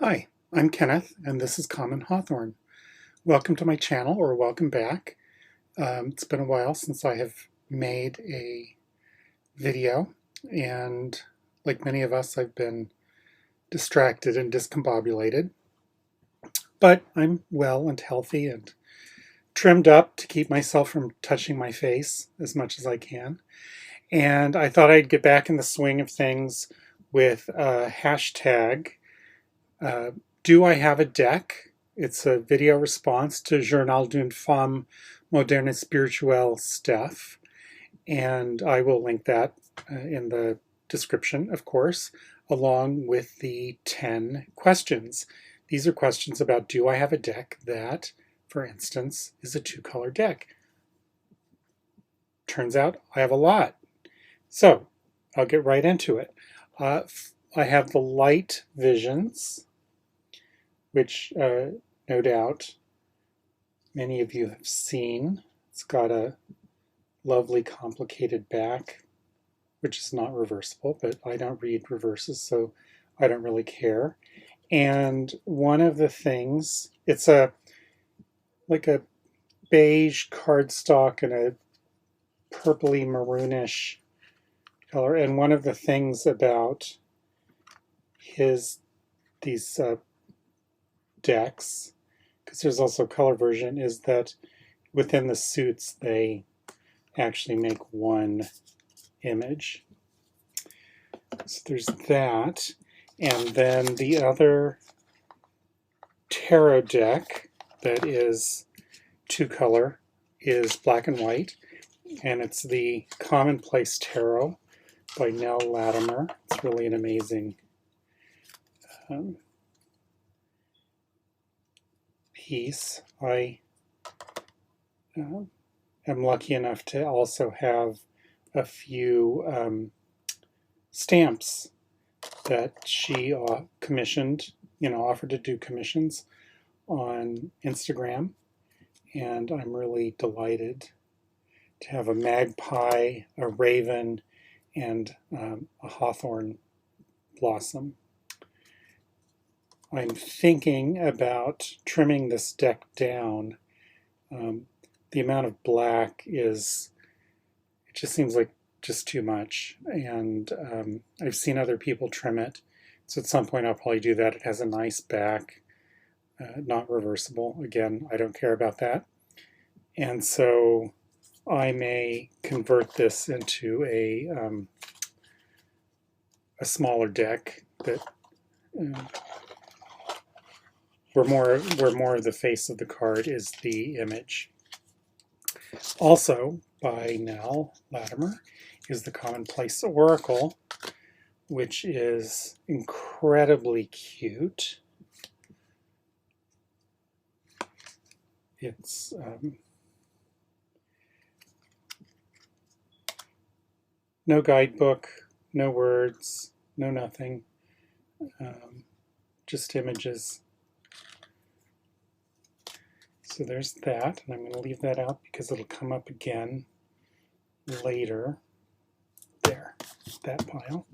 Hi, I'm Kenneth, and this is Common Hawthorne. Welcome to my channel, or welcome back. It's been a while since I have made a video, and like many of us, I've been distracted and discombobulated. But I'm well and healthy and trimmed up to keep myself from touching my face as much as I can. And I thought I'd get back in the swing of things with a hashtag. Uh, Do I have a deck? It's a video response to Journal d'une femme, moderne et spirituelle, Steph. And I will link that in the description, of course, along with the 10 questions. These are questions about, do I have a deck that, for instance, is a two-color deck? Turns out I have a lot. So I'll get right into it. I have the light visions, which no doubt many of you have seen. It's got a lovely complicated back, which is not reversible, but I don't read reverses, so I don't really care. And one of the things, it's like a beige cardstock and a purpley maroonish color. And one of the things about these decks, because there's also a color version, is that within the suits they actually make one image. So there's that. And then the other tarot deck that is two color is black and white, and it's the Commonplace Tarot by Nell Latimer. It's really an amazing piece. I am lucky enough to also have a few stamps that she commissioned, offered to do commissions on Instagram. And I'm really delighted to have a magpie, a raven, and a hawthorn blossom. I'm thinking about trimming this deck down. The amount of black it just seems like just too much. And I've seen other people trim it. So at some point I'll probably do that. It has a nice back, not reversible. Again, I don't care about that. And so I may convert this into a smaller deck that where more of the face of the card is the image. Also by Nell Latimer is the Commonplace Oracle, which is incredibly cute. It's no guidebook, no words, no nothing, just images. So there's that, and I'm going to leave that out because it'll come up again later. There, that pile.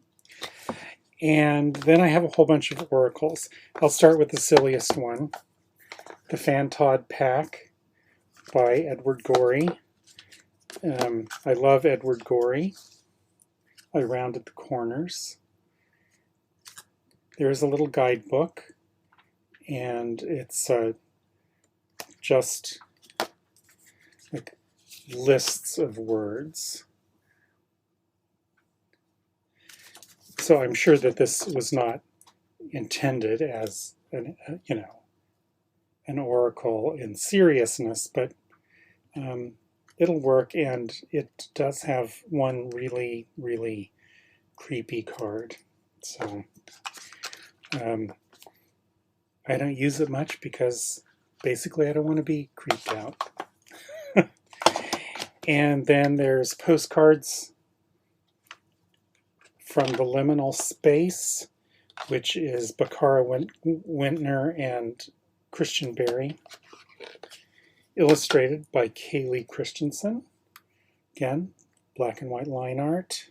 And then I have a whole bunch of oracles. I'll start with the silliest one, the Fantod Pack by Edward Gorey. I love Edward Gorey. I rounded the corners. There's a little guidebook, and it's just like lists of words. So I'm sure that this was not intended as an oracle in seriousness, but it'll work, and it does have one really, really creepy card. So I don't use it much because basically I don't want to be creeped out. And then there's Postcards from the Liminal Space, which is Bakara Wintner and Christian Berry. Illustrated by Kaylee Christensen. Again, black and white line art.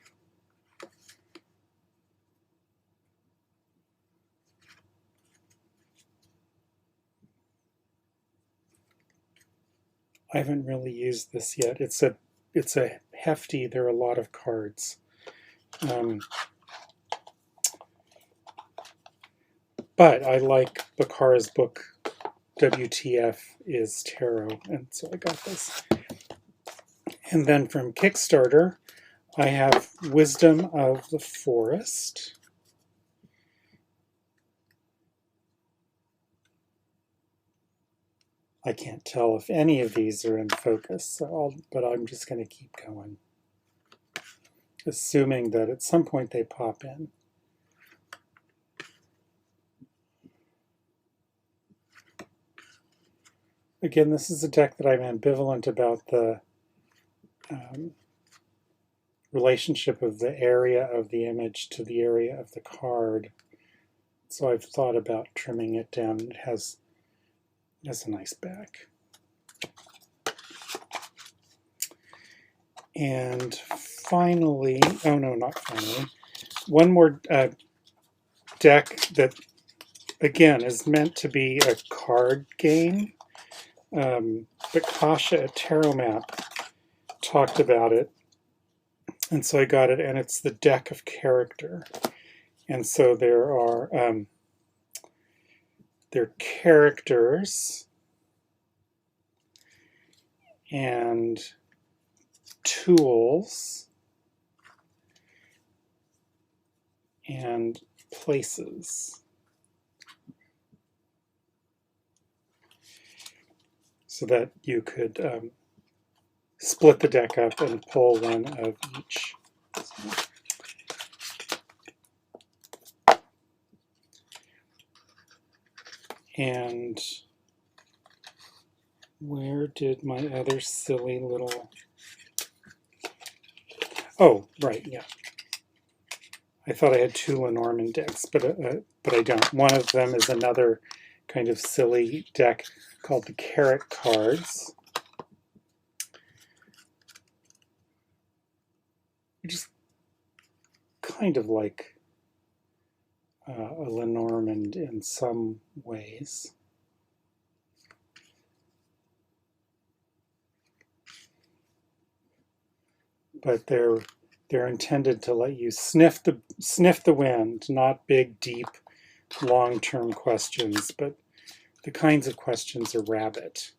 I haven't really used this yet. It's a hefty, there are a lot of cards. But I like Bakara's book, WTF is Tarot, and so I got this. And then from Kickstarter, I have Wisdom of the Forest. I can't tell if any of these are in focus, so but I'm just going to keep going, assuming that at some point they pop in. Again, this is a deck that I'm ambivalent about the relationship of the area of the image to the area of the card. So I've thought about trimming it down. It has a nice back. And finally, oh no, not finally, one more deck that, again, is meant to be a card game. But Kasha at Tarot Map talked about it, and so I got it, and it's the deck of character. And so there are characters and tools and places. So that you could split the deck up and pull one of each. And where did my other silly little... Oh, right, yeah. I thought I had two Lenormand decks, but I don't. One of them is another kind of silly deck called the Carrot Cards, which is kind of like a Lenormand in some ways. But they're intended to let you sniff the wind, not big, deep, long-term questions, but the kinds of questions a rabbit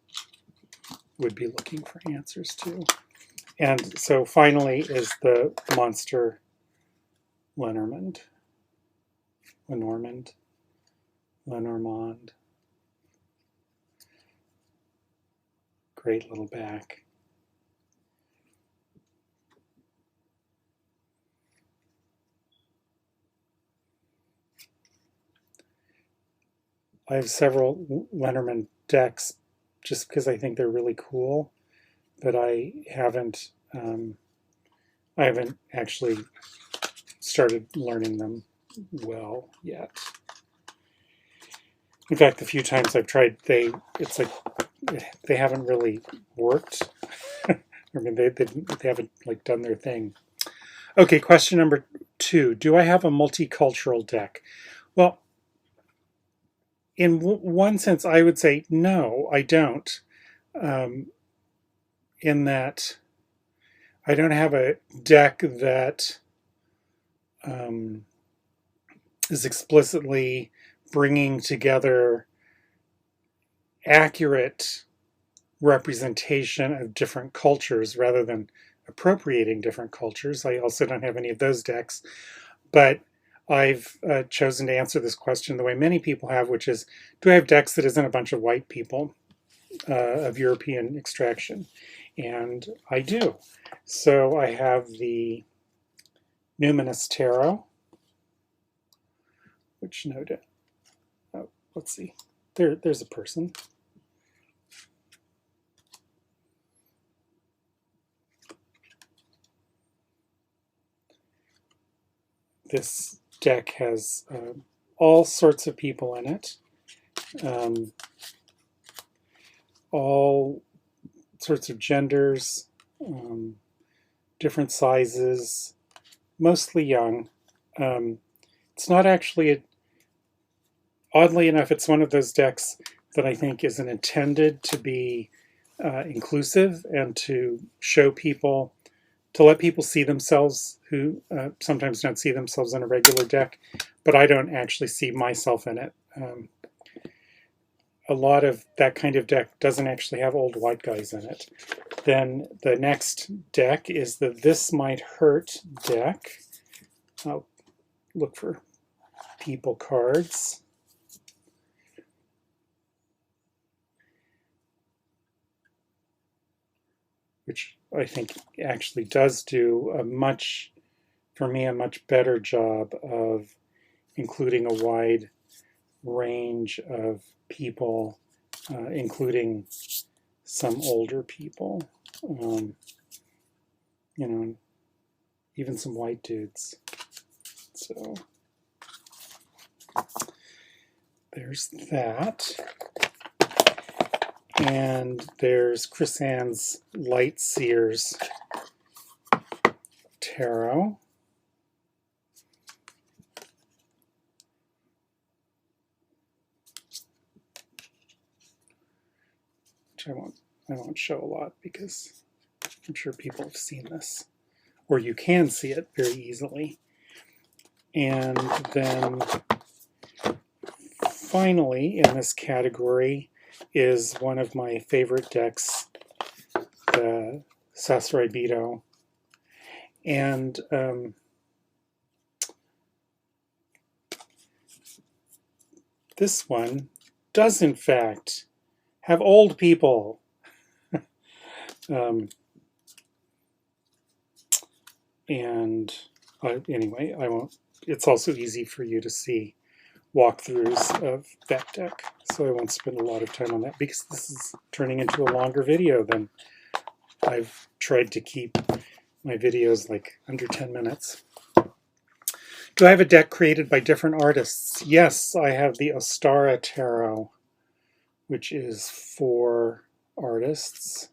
would be looking for answers to. And so finally is the monster Lenormand. Great little back. I have several Lenormand decks just because I think they're really cool, but I haven't actually started learning them well yet. In fact, the few times I've tried, it's like they haven't really worked. I mean, they haven't like done their thing. Okay, question number 2. Do I have a multicultural deck? Well, in one sense, I would say no, I don't. In that I don't have a deck that is explicitly bringing together accurate representation of different cultures rather than appropriating different cultures. I also don't have any of those decks, but I've chosen to answer this question the way many people have, which is, do I have decks that isn't a bunch of white people of European extraction? And I do. So I have the Numinous Tarot, which noted, oh, let's see, there's a person. This deck has all sorts of people in it, all sorts of genders, different sizes, mostly young. It's not actually, oddly enough, it's one of those decks that I think isn't intended to be inclusive and to show people, to let people see themselves who sometimes don't see themselves in a regular deck, but I don't actually see myself in it. A lot of that kind of deck doesn't actually have old white guys in it. Then the next deck is the This Might Hurt deck. I'll look for people cards. Which I think actually does do a much, for me, a much better job of including a wide range of people, including some older people, you know, even some white dudes. So there's that. And there's Chris Ann's Light Seers Tarot. Which I won't show a lot because I'm sure people have seen this. Or you can see it very easily. And then finally in this category is one of my favorite decks, the Sasuraibito. And this one does in fact have old people. Anyway, I won't, it's also easy for you to see walkthroughs of that deck, so I won't spend a lot of time on that because this is turning into a longer video than I've tried to keep my videos like under 10 minutes. Do I have a deck created by different artists? Yes, I have the Ostara Tarot, which is for artists.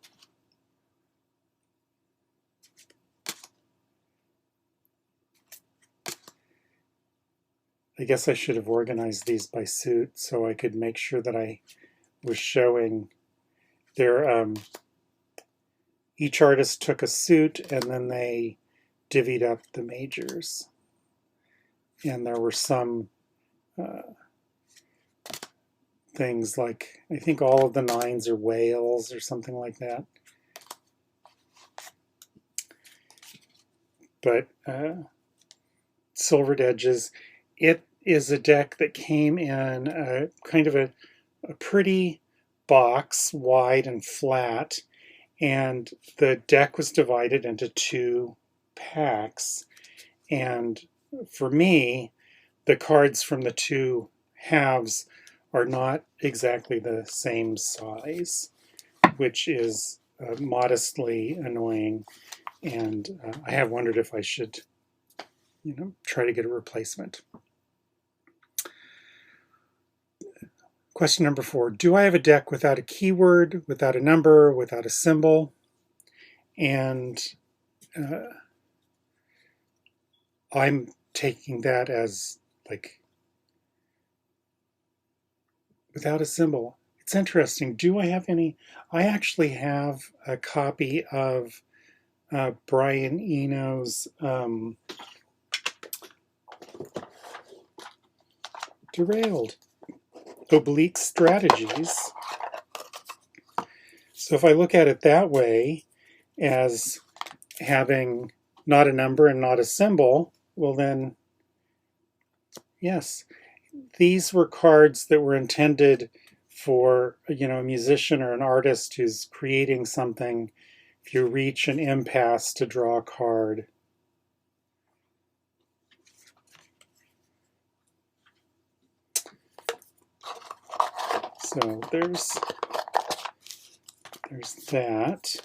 I guess I should have organized these by suit so I could make sure that I was showing their, each artist took a suit and then they divvied up the majors. And there were some things like, I think all of the nines are whales or something like that. But Silvered Edges, it is a deck that came in a kind of a pretty box, wide and flat, and the deck was divided into 2 packs. And for me, the cards from the 2 halves are not exactly the same size, which is modestly annoying. And I have wondered if I should, try to get a replacement. Question number 4, do I have a deck without a keyword, without a number, without a symbol? And I'm taking that as like without a symbol. It's interesting. Do I have any? I actually have a copy of Brian Eno's derailed Oblique Strategies. So if I look at it that way, as having not a number and not a symbol, well then, yes, these were cards that were intended for, a musician or an artist who's creating something. If you reach an impasse, to draw a card. So there's that.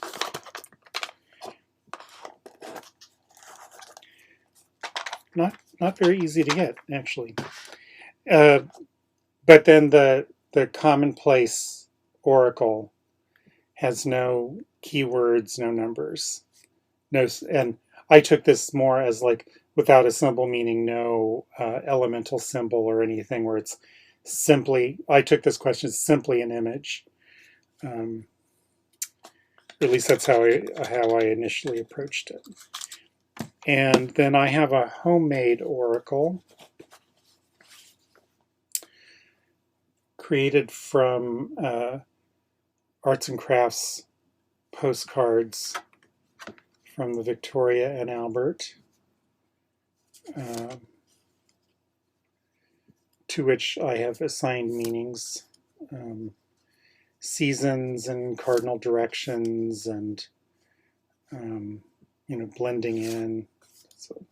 Not very easy to get, actually. But then the Commonplace Oracle has no keywords, no numbers, and I took this more as like without a symbol, meaning no elemental symbol or anything, where it's simply, I took this question as simply an image. Or at least that's how I initially approached it. And then I have a homemade oracle created from arts and crafts postcards from the Victoria and Albert, to which I have assigned meanings, seasons and cardinal directions, and you know, blending in. So,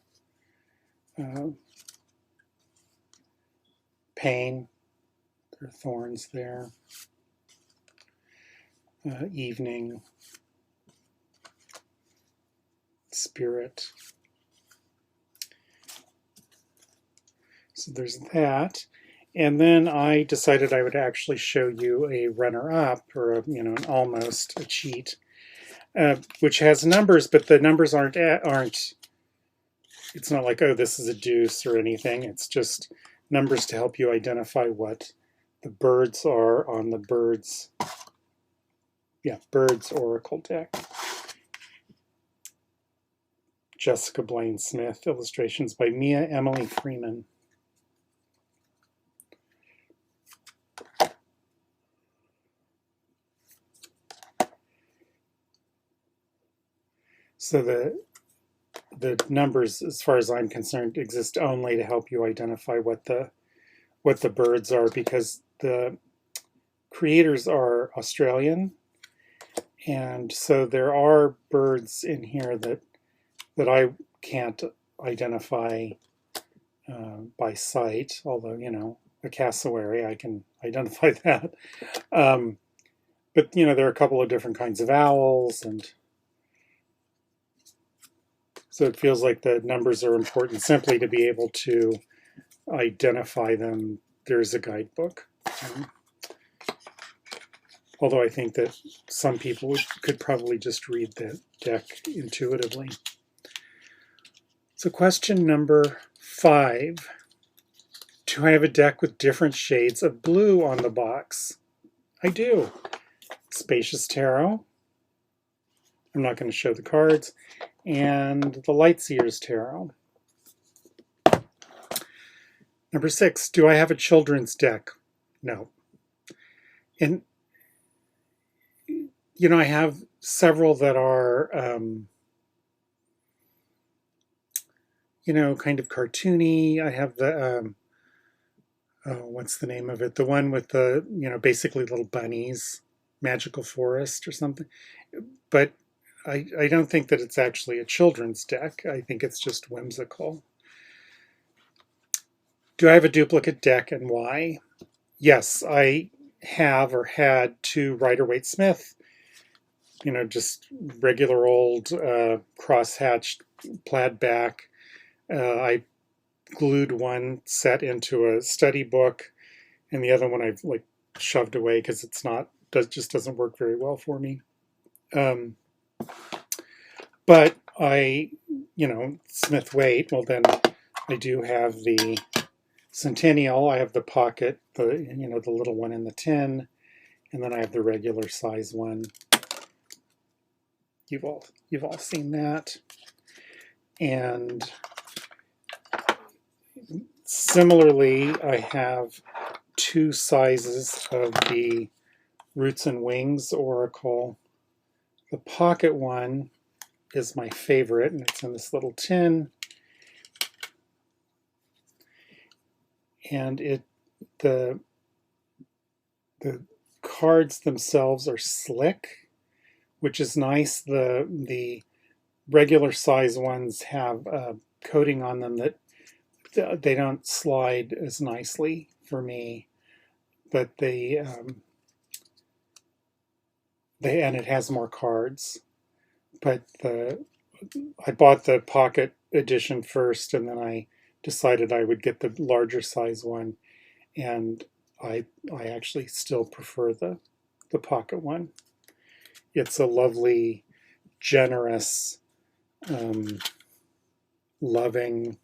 pain, there are thorns there. Evening, spirit. So there's that. And then I decided I would actually show you a runner-up, or a, you know, an almost a cheat, which has numbers, but the numbers aren't. It's not like, oh, this is a deuce or anything. It's just numbers to help you identify what the birds are on the birds. Yeah, Birds Oracle deck. Jessica Blaine Smith, illustrations by Mia Emily Freeman. So the numbers, as far as I'm concerned, exist only to help you identify what the birds are, because the creators are Australian, and so there are birds in here that I can't identify by sight, although, you know, a cassowary, I can identify that. But, you know, there are a couple of different kinds of owls, and so it feels like the numbers are important simply to be able to identify them. There's a guidebook. Although I think that some people could probably just read the deck intuitively. So question number 5. Do I have a deck with different shades of blue on the box? I do. Spacious Tarot. I'm not going to show the cards. And the Light Seers Tarot. Number 6. Do I have a children's deck? No. And you know, I have several that are, you know, kind of cartoony. I have the, what's the name of it? The one with the, you know, basically little bunnies, Magical Forest or something. But I don't think that it's actually a children's deck. I think it's just whimsical. Do I have a duplicate deck, and why? Yes, I have or had 2 Rider-Waite Smith, you know, just regular old cross-hatched plaid back. I glued one set into a study book, and the other one I've like shoved away because it's not, just doesn't work very well for me. But I, you know, Smith-Waite, well then I do have the Centennial, I have the pocket, the, you know, the little one in the tin, and then I have the regular size one. You've all seen that. And similarly, I have 2 sizes of the Roots and Wings Oracle. The pocket one is my favorite, and it's in this little tin. And the cards themselves are slick, which is nice. The regular size ones have a coating on them that they don't slide as nicely for me, but and it has more cards. But I bought the pocket edition first, and then I decided I would get the larger size one, and I actually still prefer the pocket one. It's a lovely, generous, loving,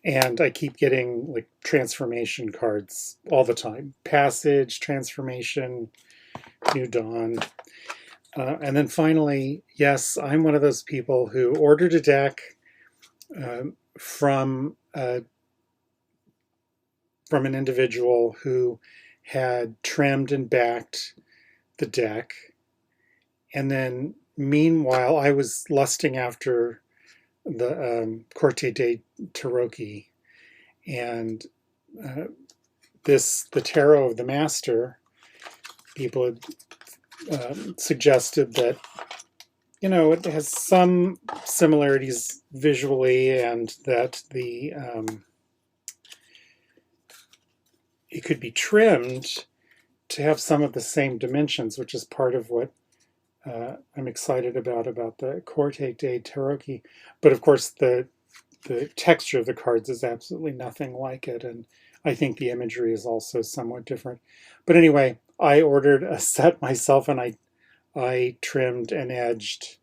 and I keep getting like transformation cards all the time. Passage, transformation, New Dawn. And then finally, yes, I'm one of those people who ordered a deck from an individual who had trimmed and backed the deck. And then meanwhile, I was lusting after the Corte de Tarocchi, and the Tarot of the Master. People had suggested that, you know, it has some similarities visually, and that it could be trimmed to have some of the same dimensions, which is part of what I'm excited about the Corte de Tarocchi. But of course, the texture of the cards is absolutely nothing like it, and I think the imagery is also somewhat different. But anyway, I ordered a set myself, and I trimmed and edged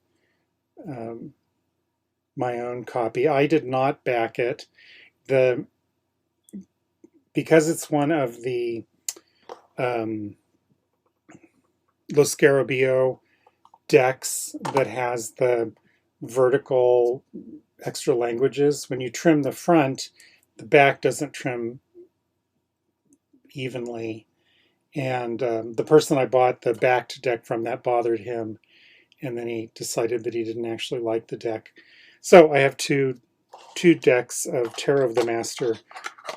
my own copy. I did not back it. Because it's one of the Lo Scarabeo decks that has the vertical extra languages. When you trim the front, the back doesn't trim evenly. And the person I bought the backed deck from, that bothered him. And then he decided that he didn't actually like the deck. So I have two decks of Tarot of the Master,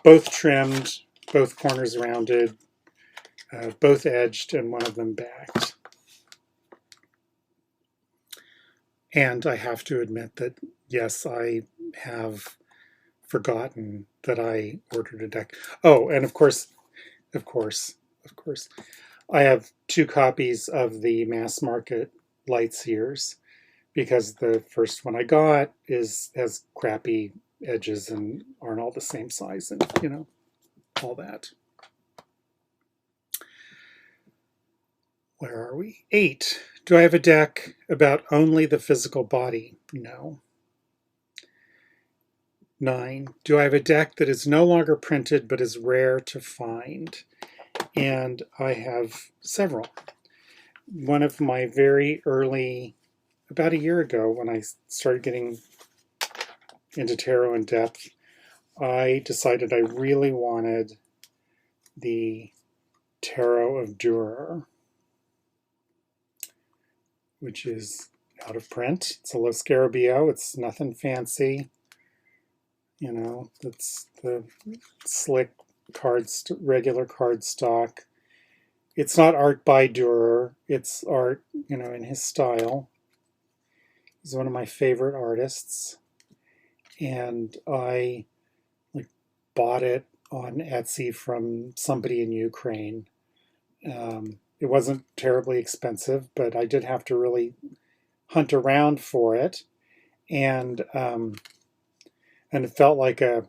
both trimmed, both corners rounded, both edged, and one of them backed. And I have to admit that, yes, I have forgotten that I ordered a deck. Oh, and of course, I have 2 copies of the mass market light Seers, because the first one I got has crappy edges and aren't all the same size, and you know, all that. Where are we? 8. Do I have a deck about only the physical body? No. 9. Do I have a deck that is no longer printed but is rare to find? And I have several. One of my very early, about a year ago, when I started getting into tarot in depth, I decided I really wanted the Tarot of Dürer, which is out of print. It's a Lo Scarabeo. It's nothing fancy. You know, it's the slick regular cardstock. It's not art by Dürer. It's art, you know, in his style. He's one of my favorite artists. And I bought it on Etsy from somebody in Ukraine. It wasn't terribly expensive, but I did have to really hunt around for it. And it felt like it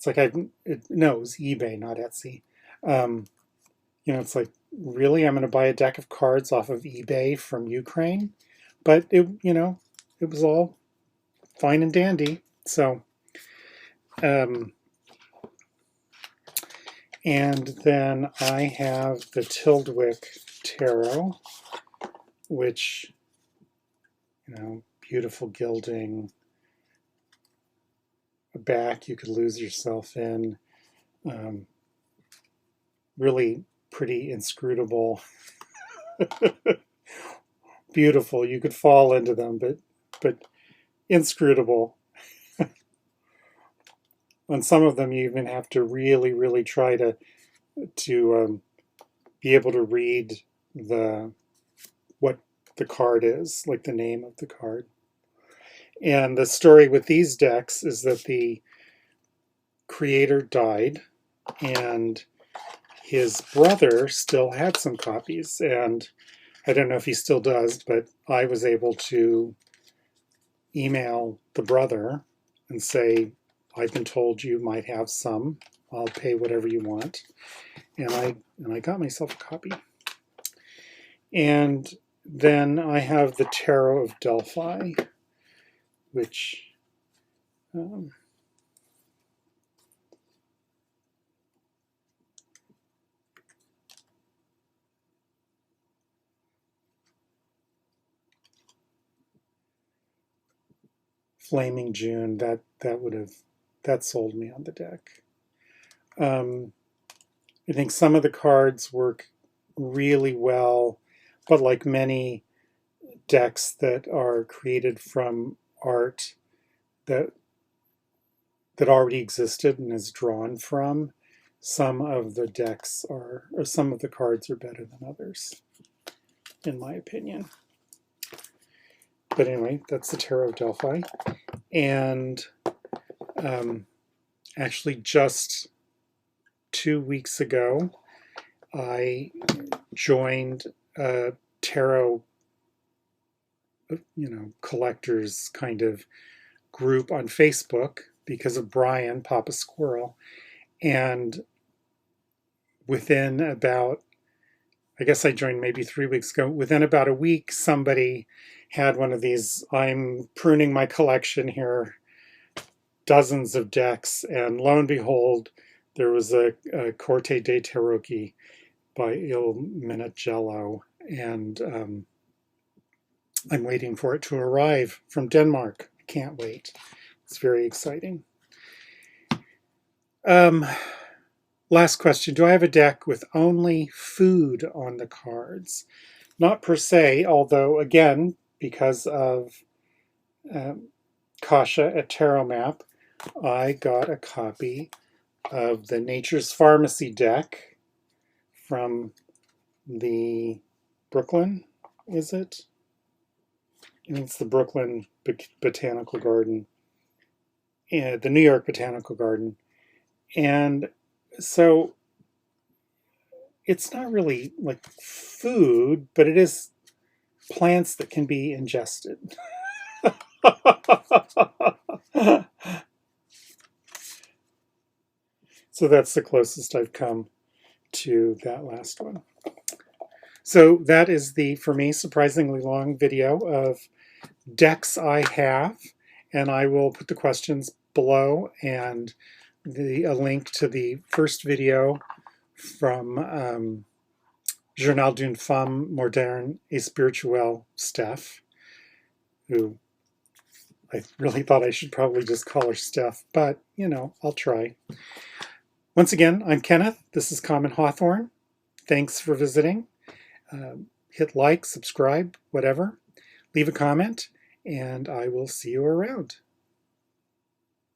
was eBay, not Etsy. You know, it's like, really, I'm going to buy a deck of cards off of eBay from Ukraine? But it was all fine and dandy. So, and then I have the Tildwick Tarot, which, you know, beautiful gilding, a back you could lose yourself in, really pretty, inscrutable, beautiful. You could fall into them, but inscrutable. On some of them, you even have to really, really try to be able to read what the card is, like the name of the card. And the story with these decks is that the creator died, and his brother still had some copies, and I don't know if he still does, but I was able to email the brother and say, I've been told you might have some. I'll pay whatever you want. And I got myself a copy. And then I have the Tarot of Delphi, which Flaming June, that sold me on the deck. I think some of the cards work really well, but like many decks that are created from art that already existed and is drawn from, some of the decks are, or some of the cards are better than others, in my opinion. But anyway, that's the Tarot of Delphi. And actually just 2 weeks ago, I joined a tarot, collectors kind of group on Facebook because of Brian, Papa Squirrel. And within about, I guess I joined maybe 3 weeks ago, within about a week, somebody had one of these, I'm pruning my collection here, dozens of decks, and lo and behold, there was a Corte dei Tarocchi by Il Minicello, and I'm waiting for it to arrive from Denmark. I can't wait. It's very exciting. Last question. Do I have a deck with only food on the cards? Not per se, although, again, because of Kasha at Tarot Map, I got a copy of the Nature's Pharmacy deck from the Brooklyn, is it? I think it's the Brooklyn Botanical Garden, and the New York Botanical Garden. And so it's not really like food, but it is plants that can be ingested. So that's the closest I've come to that last one. So that is the, for me, surprisingly long video of decks I have, and I will put the questions below and a link to the first video from Journal d'une femme moderne et spirituelle, Steph, who I really thought I should probably just call her Steph, but, I'll try. Once again, I'm Kenneth. This is Common Hawthorne. Thanks for visiting. Hit like, subscribe, whatever. Leave a comment, and I will see you around.